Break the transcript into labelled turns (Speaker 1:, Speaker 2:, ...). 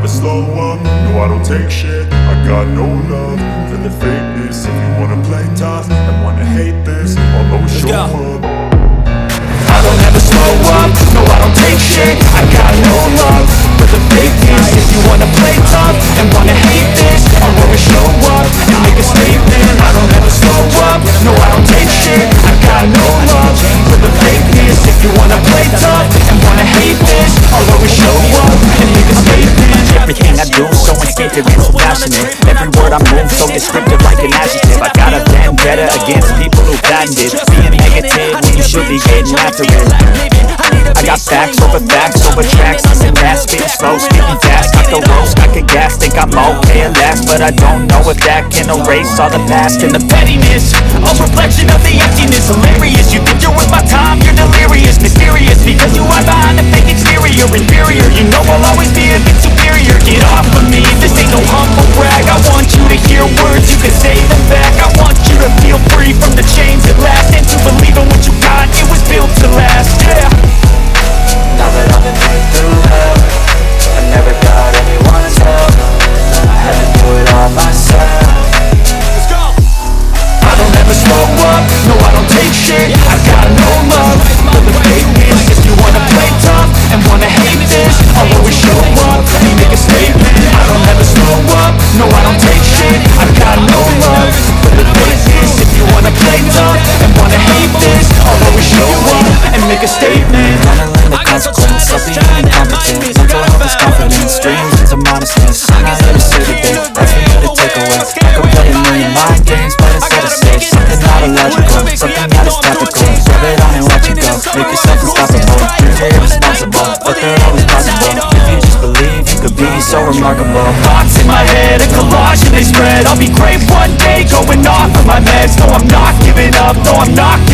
Speaker 1: slow up, no I don't take shit. I got no love for the fakeness. If you wanna play tough and wanna hate this, I'll always show up.
Speaker 2: I don't ever slow up, no I don't take shit. I got no love for the fakeness. If you wanna play tough and wanna hate this, I'll always show up and make a statement. I don't ever slow up, no I don't take shit. I got no love for the fakeness. If you wanna play tough and wanna hate this, I'll always show up and make a statement.
Speaker 3: Everything I do so instinctive and so passionate. Every word I move so descriptive like an adjective. I got a vendetta against people who patented being negative when you should be getting after it. I got facts over tracks. Listen that, spitting slow, speaking fast. Got the roast, got the gas, think I'm okay at last, but I don't know if that can erase all the past and the pettiness. A reflection of the emptiness, hilarious. You think you're worth my time, you're delirious. Mysterious, because you hide behind a fake exterior. Inferior, you know I'll always be a bit superior. Get off of me, this ain't no humble brag. I want you to hear words, you can say them back. I want you to feel free from the chains at last, and to believe in what you got, it was built to last, yeah.
Speaker 4: Now that I've been through hell, I never got anyone's help. I had to do it all myself.
Speaker 2: Let's go. I don't ever slow up, no I don't take shit. I got no love for the fakeness. If you wanna play tough and wanna hate this, I'll always show up and make a statement. I don't ever slow up, no I don't take shit. I got no love for the fakeness. If you wanna play tough and wanna hate this, I'll always show up and make a statement.
Speaker 4: Consequence of being incompetent. Mental health is confidence, dreams into modestness. I'm not here to save the day, that's for you to take away. I could play a million mind games, but instead I say something not illogical, something that is topical. Rub it on and watch it go, make yourself unstoppable. Dreams are irresponsible, but they're always possible. If you just believe, you could be so remarkable.
Speaker 2: Thoughts in my head, a collage and they spread. I'll be great one day, going off of my meds. No, I'm not giving up, no, I'm not giving up.